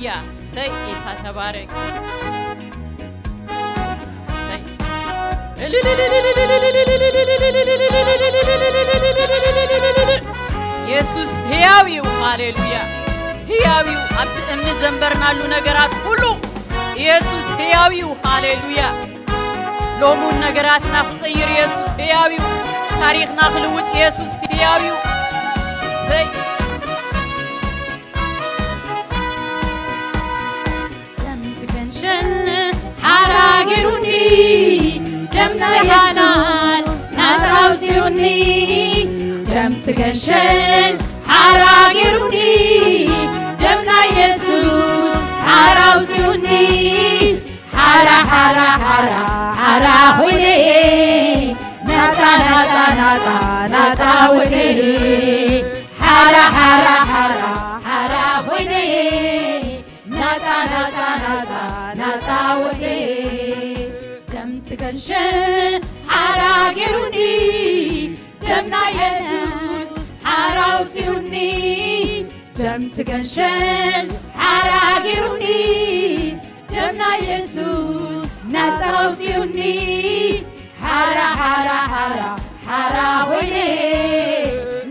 يا سيدها تبارك يسوس هياويو هاليلويا هياويو أبت أمن زنبرنا له نجارات كله يسوس هياويو هاليلويا لومون نجاراتنا خير يسوس هياويو تاريخنا خلوت يسوس هياويو سي حراجروني دمت حلال نازعوزيوني دمت جنشل حراجروني دمنا يسوس حراوزيوني حرا حرا حرا حرا هوني نازع نازع نازع نازعوزي حرا حرا حرا حرا هوني نازع نازع نازع نازعوزي دمت جنشل حراجروني دمنا يسوس حراوزيوني دمت جنشل حراجروني دمنا يسوس نازعوزيوني حرا حرا حرا حرا ويني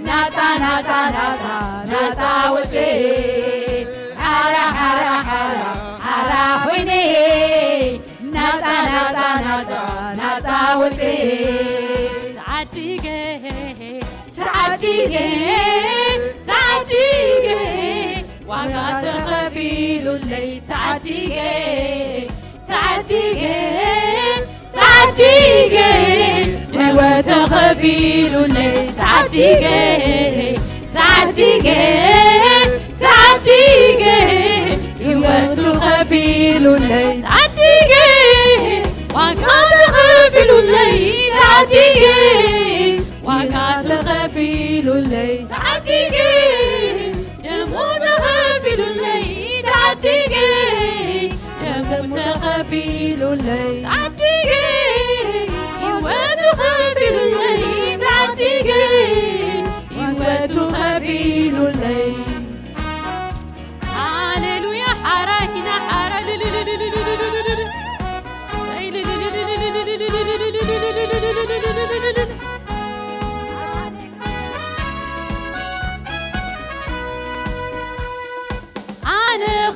نازع نازع نازع نازعوزي حرا حرا حرا حرا ويني نازع نازع نازع نازعوزي تعديجي وقعت خفيل اللي تعديجي دوات خفيل اللي تعديجي دوات خفيل اللي تعديجي وقعت خفيل اللي تعديجي وقعت خفيل اللي تعديجي دموت خفيل اللي تعديجي دموت خفيل اللي تعديجي يوات خفيل اللي تعديجي يوات خفيل اللي هاليلويا حرا هنا حرا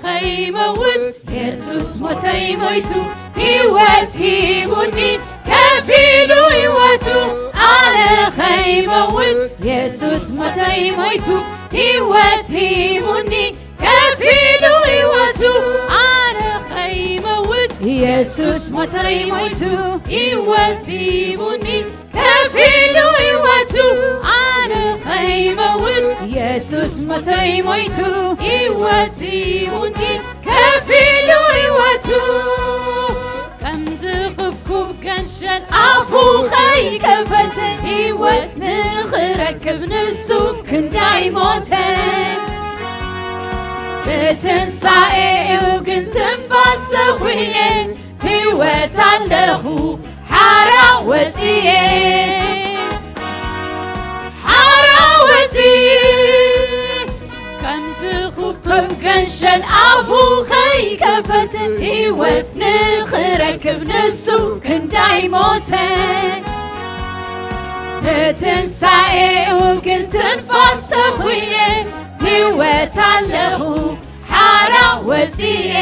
خيموت يسوس متى مويتو هيواتي مني كفيلو هيواتو أنا خيموت يسوس متى مويتو هيواتي مني كفيلو هيواتو أنا خيموت يسوس متى مويتو هيواتي مني كفيلو هيواتو أنا خيموت يسوس متى مويتو هيواتي مني كفيلو هيواتو كم زخبكم كنشل عفو خي كفت هيوات نخركب نسو كنداي موتن بتنسائي وكنت مفاسخوين هيوات علهو حراوتي كم زخبكم كنشل عفو خي كفت هيوات نخركب نسو كنداي موتن بتنسائي وكنت نفسخوين هيوات علهو حراوتي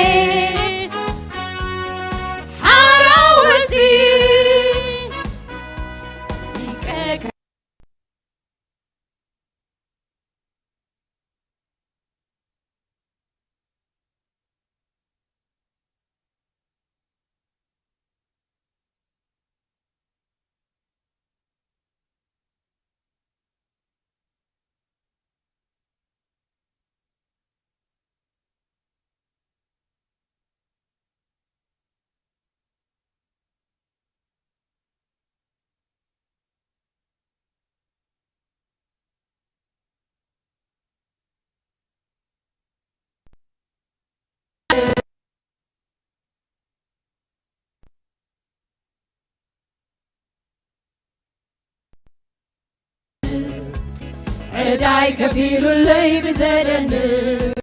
عداي كفيل اللي بزرن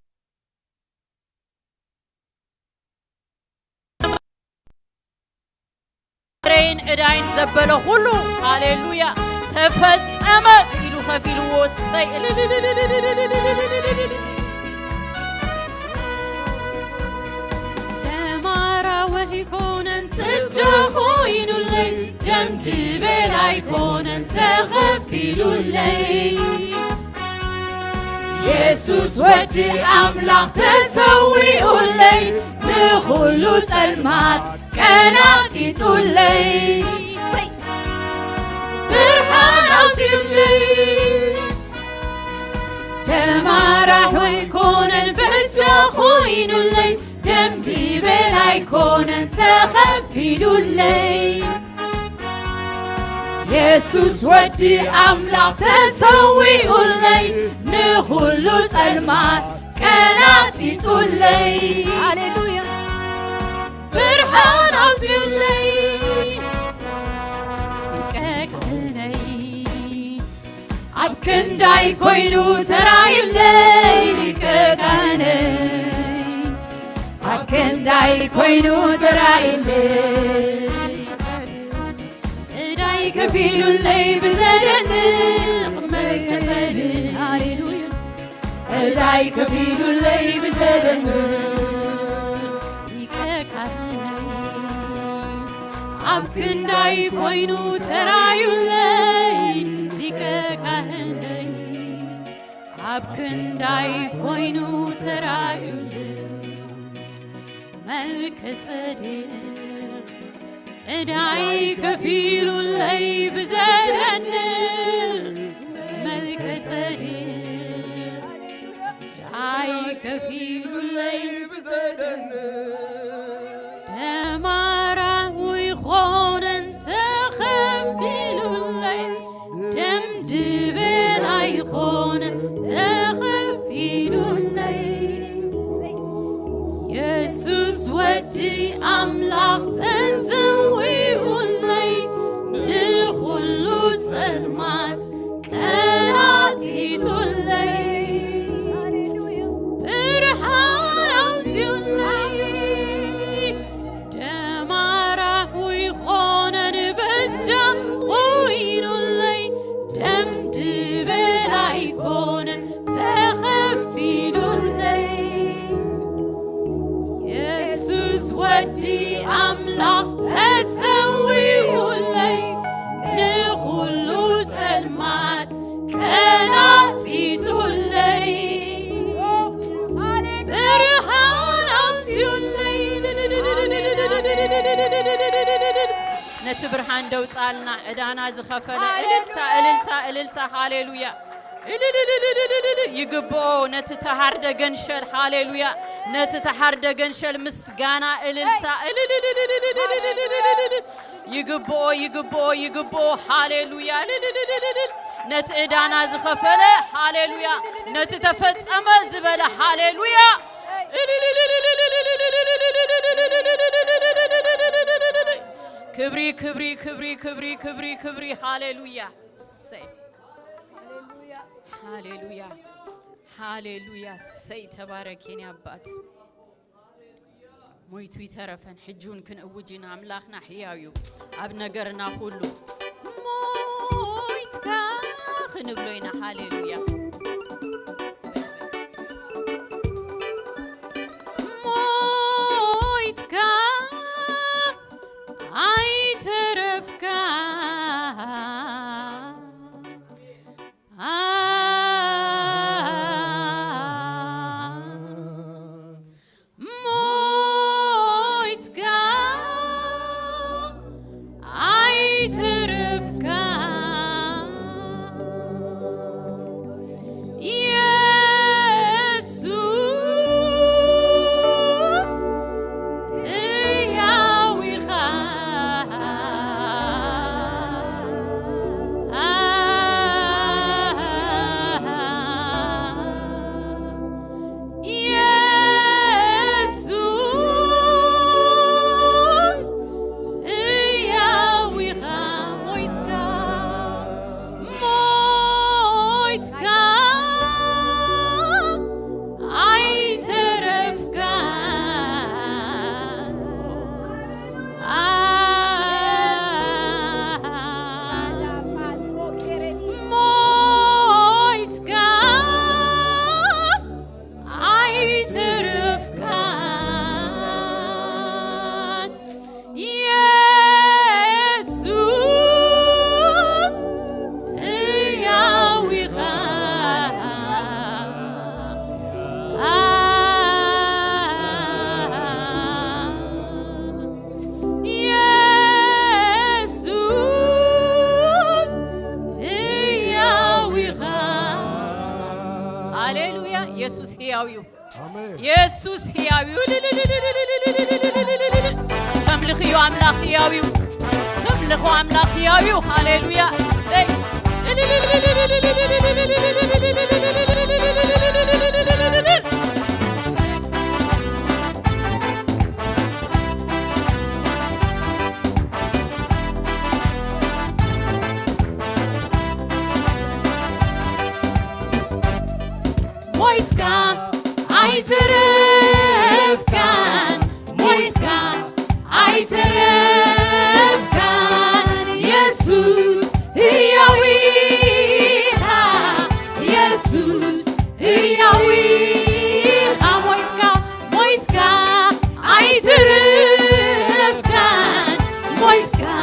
ዕዳይን ዘበለ ሁሉ ሃሌሉያ ተፈጸመ ኢሉ ከፊሉ ወሰይ ደማራ ወይኮነን ተጀሆይኑለይ ደምድቤል አይኮነን ተኸፊሉለይ ኢየሱስ ወዲ አምላኽ ተሰዊኡለይ ንኹሉ ጸልማት ቀናጢጡለይ ብርሃን አውፂኡለይ ተማራሕ ወይኮነን በእጃ ኾይኑለይ ደምድቤል አይኮነን ተኸፊሉለይ ኢየሱስ ወዲ አምላኽ ተሰዊኡለይ ንኹሉ ጸልማት ቀናጢጡለይ ሃሌሉያ ብርሃን አውፂኡለይ ይቀቅነይ ኣብ ክንዳይ ኮይኑ ተራዩለይ ይቀቃነይ ኣብ ክንዳይ ኮይኑ ተራዩለይ ዕዳይ ከፊሉለይ ብዘደንቕ መከሰል ሃሌሉያ ዕዳይ ከፊሉለይ ብዘደንቕ ኣብ ክንዳይ ኮይኑ ተራዩለይ ሊቀ ካህነይ ኣብ ክንዳይ ኮይኑ ተራዩለይ መልከ ጸዴቅ ዕዳይ ከፊሉለይ ብዘደንቕ መልከ ጸዴቅ ዕዳይ ከፊሉለይ ብዘደንቕ ደማራ ወይኮነን ተኸፊሉለይ ደምድቤል አይኮነን ተኸፊሉለይ ኢየሱስ ወዲ አምላኽ ተሰዊኡለይ ንኹሉ ጸልማት ቀናጢጡለይ ብርሃን አውፂኡለይ ደማራሕ ወይኮነን በእጃ ኾይኑለይ ደምድቤል አይኮነን ተኸፊሉለይ ኢየሱስ ወዲ አምላኽ ተሰዊኡለይ ንኹሉ ጸልማት ቀናጢጡለይ ብርሃን አውፂኡለይ ነቲ ብርሃን ደውፃልና ዕዳና ዝኸፈለ እልልታ ሃሌሉያ ይግብኦ ነቲ ተሃርደ ገንሸል ሃሌሉያ ነቲ ተሃርደ ገንሸል ምስጋና እልልታ ይግብኦ ሃሌሉያ ነቲ ዕዳና ዝኸፈለ ሃሌሉያ ነቲ ተፈጸመ ዝበለ ሃሌሉያ ክብሪ ሃሌሉያ ሃሌሉያ ሰይ ተባረክ የኔ አባት ሞይቱ ይተረፈን ሕጁን ክንእውጅና አምላኽና ሕያው እዩ ኣብ ነገርና ሁሉ ሞይትካ ክንብሎይና ሃሌሉያ ሞይትካ አይተረፍካ تملخيو أملاك ياويو تملخو أملاك ياويو هاليلويا مويتكا عيترف كان مويتكا عيترف كان يسوس هياويها يسوس هياويها مويتكا عيترف كان مويتكا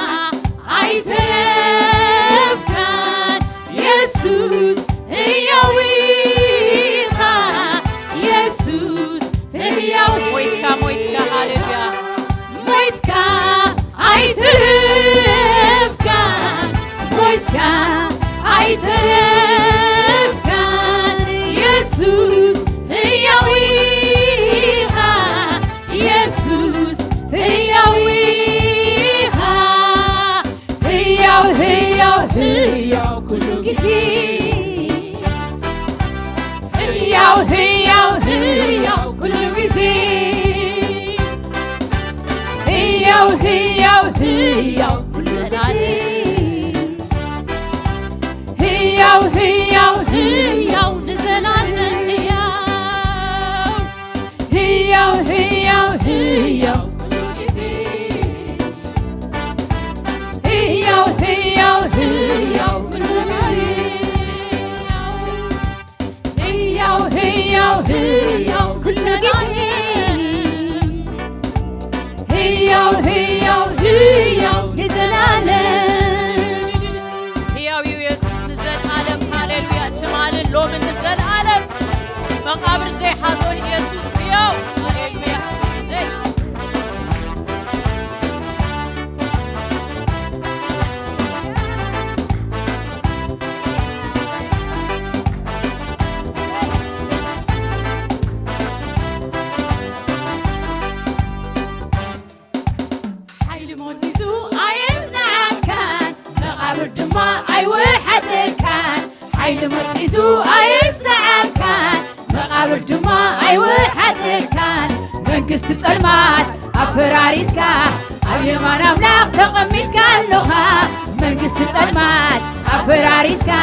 عيترف كان يسوس هياويها مويتكا هاليلويا مويتكا عيترف كان مويتكا عيترف كان يسوس هياويها يسوس هياويها هيا كل جديد هيا كل جديد هيا نزلالي هيا نزل علينا هيا كل جديد هيا كل جديد كل جديد هيا نزل عالم هيا ويسوس نزل عالم هاليلويا تمال اللوم نزل عالم مقابر زي حاضر يسوس هيا هاليلويا حيل متحزو أيفزعل كان مقابر دما أيوحد كان منقست ظلمات أفراريسكا أبي ما نملاق تقميت كاللغة منقست ظلمات أفراريسكا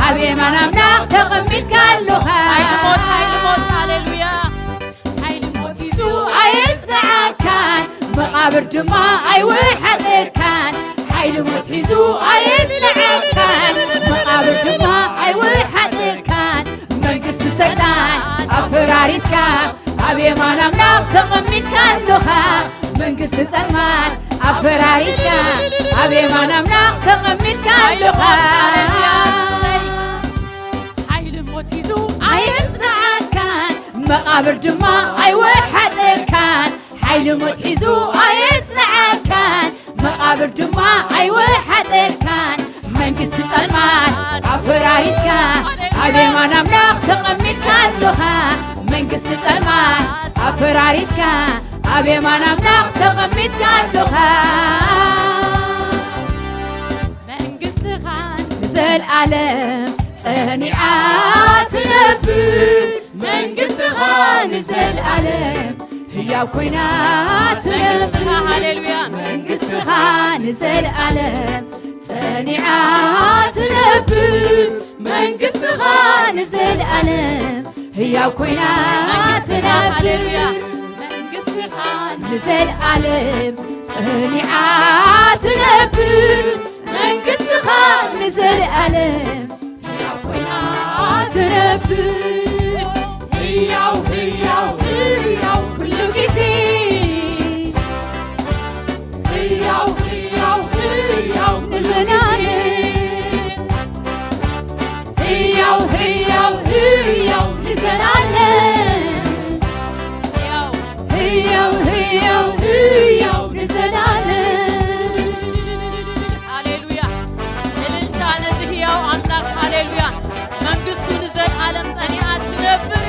أبي ما نملاق تقميت كاللغة حيل موت هاليلويا حيل موت يزو أيفزعل كان مقابر دما أيوحد كان حيل متحزو أيفزعل كان مقابر دما أيوحد كان منقست سيدان أفراريسكا أبي ما نملاق تقميت كاللغة منقست ظلمات أفراريسكا أبي ما نملاق تقميت كاللغة حيل موت يزو أيفزعل كان مقابر دما أيوحد كان حيل متحزو أيفزعل كان مقابر دما أيوحد كان منقست ظلمات أفراريسكا أبي ما نملاق تقميت كاللغة منقست ظلمات أفراريسكا أبي ما نملاق تقميت كاللغة منقست خان نزل عالم صنيعات نبر منقست خان نزل عالم هي كوينات نبر هاليلويا منقست خان نزل عالم صنيعات نبر منقست خان نزل عالم هي كوينات نبر منقست خان نزل عالم صنيعات نبر منقست خان نزل عالم هي كوينات نبر هي كل جديد هي نزل عالم هي نزل عالم هي نزل عالم هاليلويا الانتا نزهيا واملاك هاليلويا منقستو نزل عالم صنيعات نبر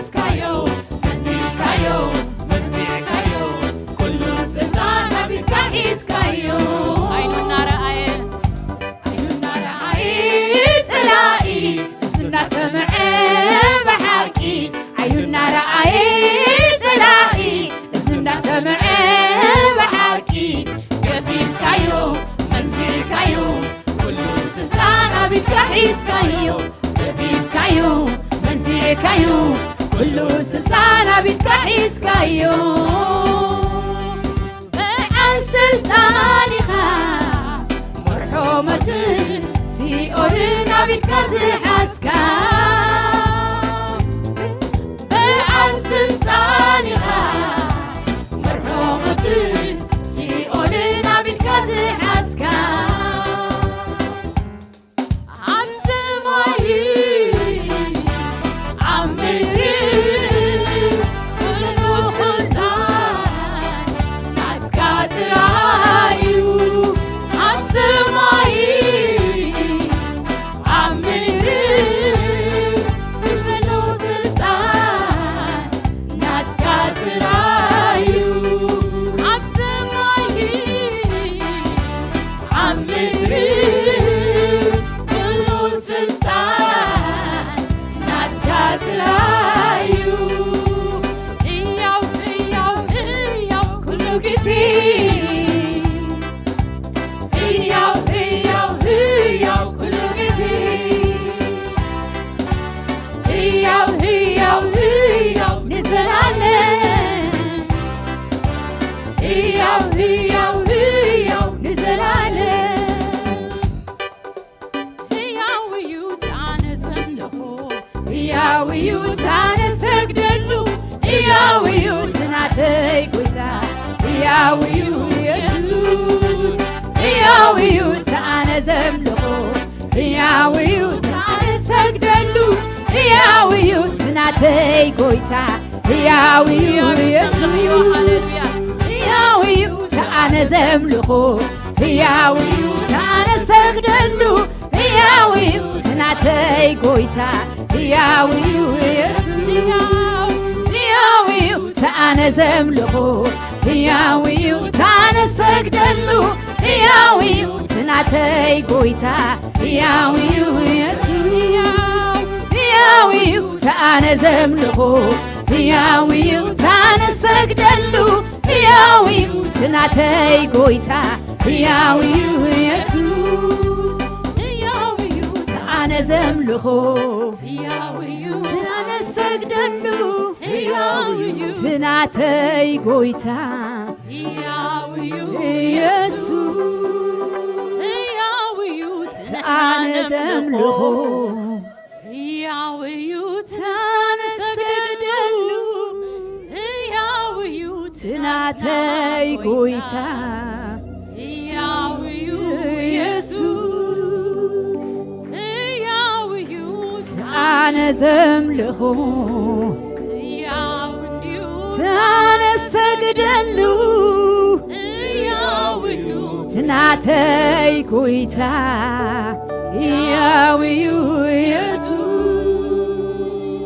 حسكايو منزلكايو منزلكايو كل سلطان عبيدك حسكايو عيننا رأي تلاقي اسمنا سمع بحكي عيننا رأي تلاقي اسمنا سمع بحكي كفيفكايو منزلكايو كل سلطان عبيدك حسكايو كفيفكايو منزلكايو كل سلطان عبيدك حسكايو عن سلطانها مرحومة سيئولنا عبيدك زحسكا عن سلطانها مرحومة سيئولنا عبيدك زحسكا عم سمايي عم مريم كل سلطان نعتك ترايو عم سمايي عم مريم كل سلطان نعتك ترايو عم سمايي عم مريم كل سلطان نعتك ترايو هياو هياو هياو كل جديد هياو هياو هياو كل جديد هياو هياو هياو نزل عليه هياو هياو هياو نزل عليه هياو يوتانا زملخو هياو يوتانا سجدلو هياو يوتنا تيقوتا هياو يسوس هياو يوتانا زملخو هياو يوتانا سجدلو هياو يوتنا تيقوتا هياو يسوس هياو يوتانا زملخو هياو يوتانا سجدلو هياو يوتنا تيقوتا هياو يسوس هياو يوتانا زملخو هياو يوتانا سجدلو هياو يوتنا تيقوتا هياو يسوس هياو يوتانا زملخو هياو يوتانا سجدلو هياو يوتنا تيقوتا هياو يسوس هياو يوتانا زملخو هياو يوتانا سجدلو هياو يوتنا تيقوتا هياو يسوس هياو يوتانا زملخو هياو يوتانا سجدلو هياو يوتنا تيقوتا هياو يسوس هياو يوتانا زملخو هياو يوتانا سجدلو هياو يوتنا تيقوتا هياو يسوس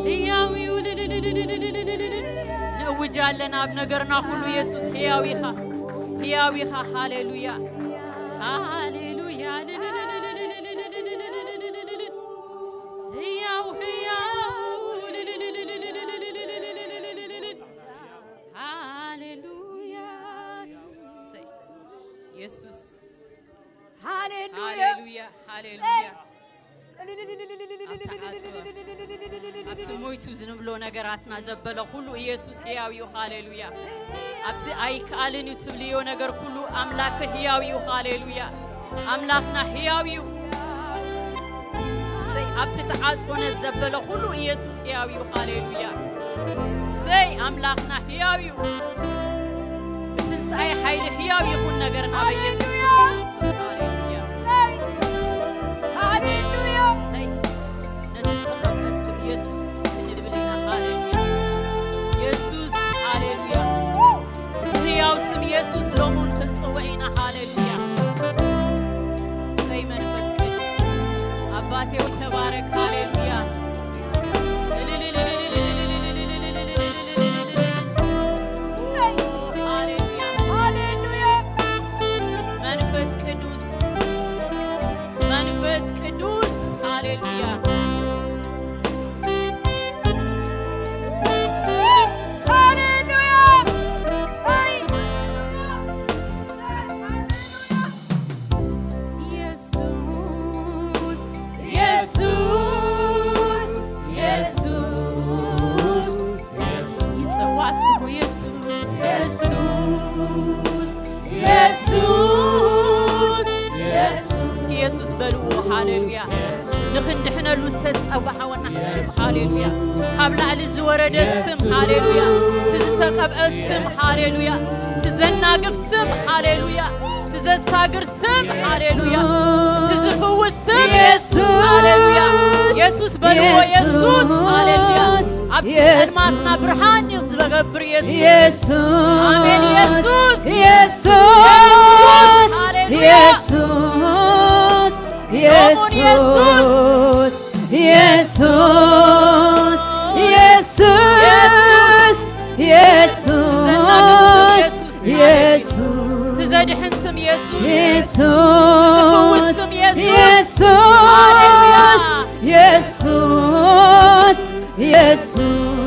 هياو نوجالنا بنجرنا كل يسوس هياويخا هياويخا هاليلويا هاليلويا هياو هياو هاليلويا يسوس هاليلويا هاليلويا أبت مويتو زنبلو نجاراتنا زبالة كله يسوس هياوي هاليلويا أبت أيك ألينو تبليو نجار كله أملاك هياوي هاليلويا أملاكنا هياوي سي أبت تعزقنا زبالة كله يسوس هياوي هاليلويا سي أملاكنا هياوي بتنسى حيل هياوي يكون نجارنا بيسوس هاليلويا هاليلويا سي نزل اسم يسوس ندبلينا هاليلويا يسوس هاليلويا هياو اسم يسوس لومون تنصوعينا هاليلويا سي منفس قدوس أباتي وتبارك هاليلويا هاليلويا نخندحنا المستسقى ونحشف هاليلويا قبل على الزورد السم هاليلويا تزتقب السم هاليلويا تزناق السم هاليلويا تزساقر السم هاليلويا تزفو السم يسوع هاليلويا يسوع بلو يسوع هاليلويا عبد الماتنا برهان يزبغبر يسوع آمين يسوع يسوع يسوع يسوع يسوع يسوع يسوع تزاد حنسم يسوع يسوع تزفو يسوع يسوع يسوع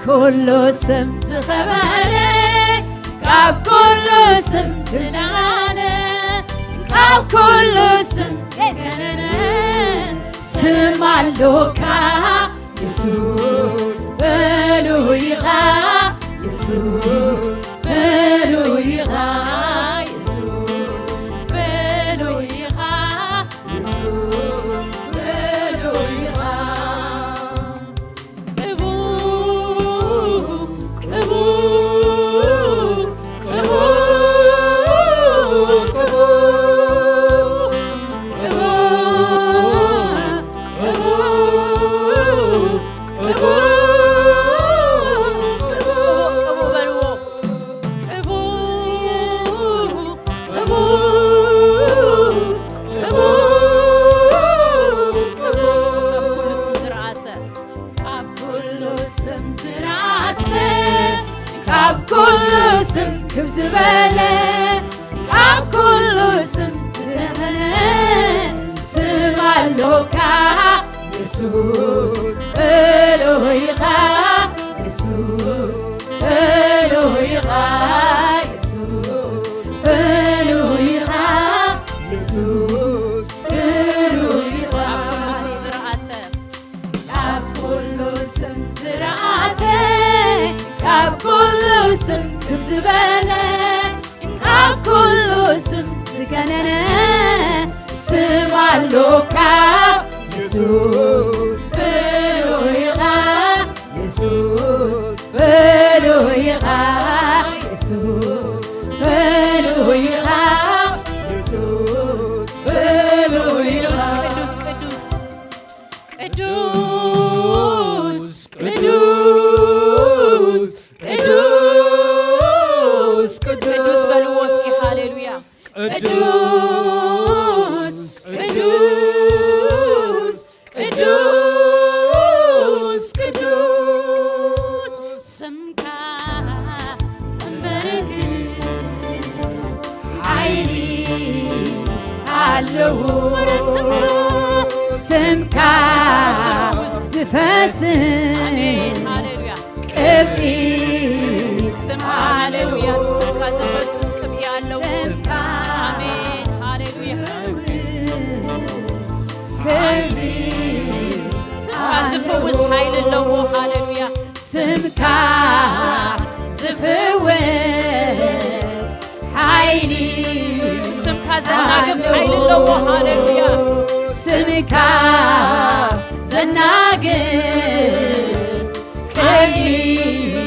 كل سم زخبانه كاب كل سم زلعانه كاب كل سم زكننه سمع لوكا يسوع بلويغا يسوع بلويغا يسوع بلويغا يسوع بلويغا زبالة عب كل سم زبالة سمع لوكا يسوع إلهيغا يسوع إلهيغا يسوع إلهيغا يسوع إلهيغا عب كل سم زرعاسة عب كل سم زبالة عب كل سم زكننه سمع لوكا يسوع إلهيغا يسوع إلهيغا يسوع إلهيغا يسوع إلهيغا قدوس قدوس قدوس قدوس قدوس بلوسكي هاليلويا قدوس قدوس قدوس قدوس سمكا سمبرك عيني علو سمكا زفاسن آمين هاليلويا قبري سمع هاليلويا سمكا زفاسن كبي علو آمين هاليلويا سمكا زفوز حيل اللو هاليلويا سمكا زفوز حيلي سمكا زناقب حيل اللو هاليلويا سمكا زناقب كبي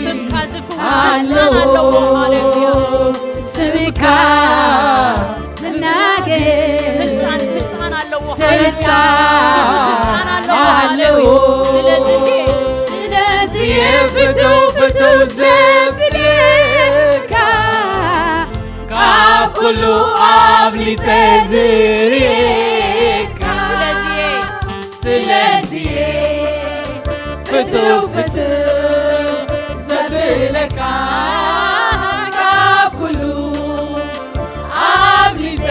سمكا زفوز سلطان اللو هاليلويا سمكا زناقب سلطان اللو سلطان هاليلويا ስለዚህ ፍቱ ዘብልካ ካብ ኩሉ አብሊፀ ዝርየካ ስለዚህ ፍቱ ዘብልካ ካብ ኩሉ አብሊፀ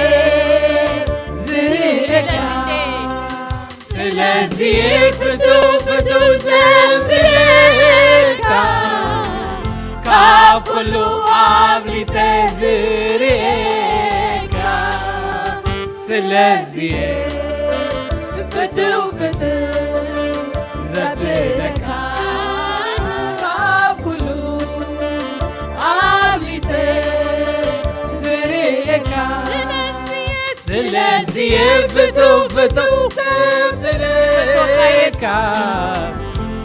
ዝርየካ ስለዚህ ፍቱ ዘብልካ ካብ ኩሉ አብሊፀ ዝርየካ ስለዚህ ፍቱ ዘብልካ ካብ ኩሉ አብሊፀ ዝርየካ ስለዚህ ስለዚህ ፍቱው ዘብለካ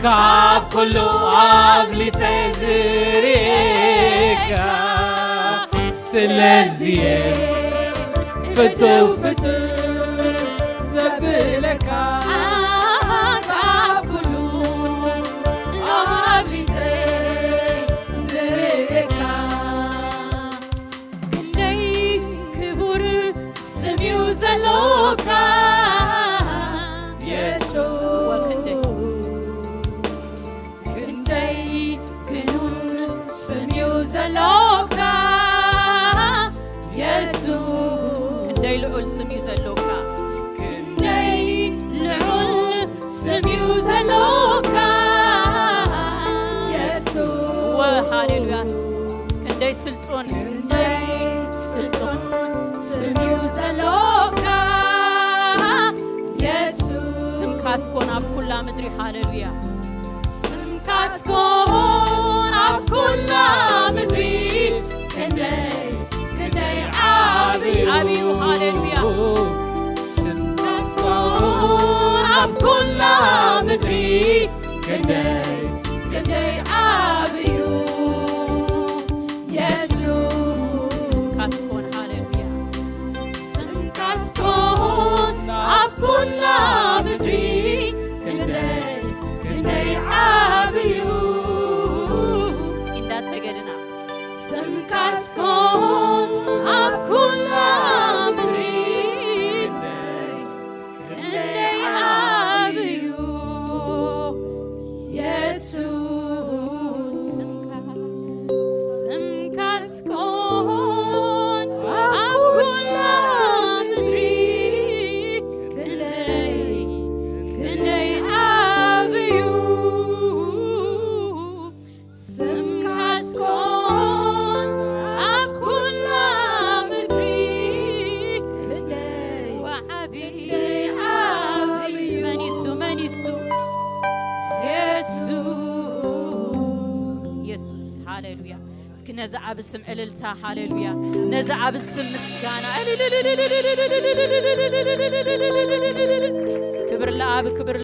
ካብ ኩሉ አብሊፀ ዝርኤካ ስለዚህ ፍቱው ዘብለካ ካብ ኩሉ አብሊፀ ዝርኤካ ክንደይ ክቡር ስም እዩ ዘለካ ኢየሱስ ክንደይ ግኑን ስም እዩ ዘለካ ኢየሱስ ክንደይ ልዑል ስም እዩ ዘለካ ክንደይ ልዑል ስም እዩ ዘለካ ኢየሱስ ሃሌሉያ ክንደይ ስልጡን ስም እዩ ዘለካ ኢየሱስ ስምካስ ኮን ኣብ ኩላ ምድሪ ሃሌሉያ ስምካስ ኮን ኣብ ኩላ ምድሪ ክንደይ ዓብዩ ሃሌሉያ ስምካስ ኮን ኣብ ኩላ ምድሪ ክንደይ ዓብዩ ኢየሱስ ስምካስ ኮን ሃሌሉያ ስምካስ ኮን ኣብ ኩላ ምድሪ ክንደይ ዓብዩ እስኪ እንዳሰገድና ስምካስ ኮን ኣብ ኩላ ምድሪ ክንደይ ዓብዩ ኢየሱስ ስምካስ ኮን ኣብ ኩላ ምድሪ ክንደይ ዓብዩ ስምካስ ኮን ኣብ ኩላ ምድሪ ክንደይ ዓብዩ መኒሱ ኢየሱስ ሃሌሉያ እስኪ ነዛ ዓብ ስም ዕልልታ ሃሌሉያ ነዛ ዓብ ስም ምስጋና ክብር ለአብ ክብር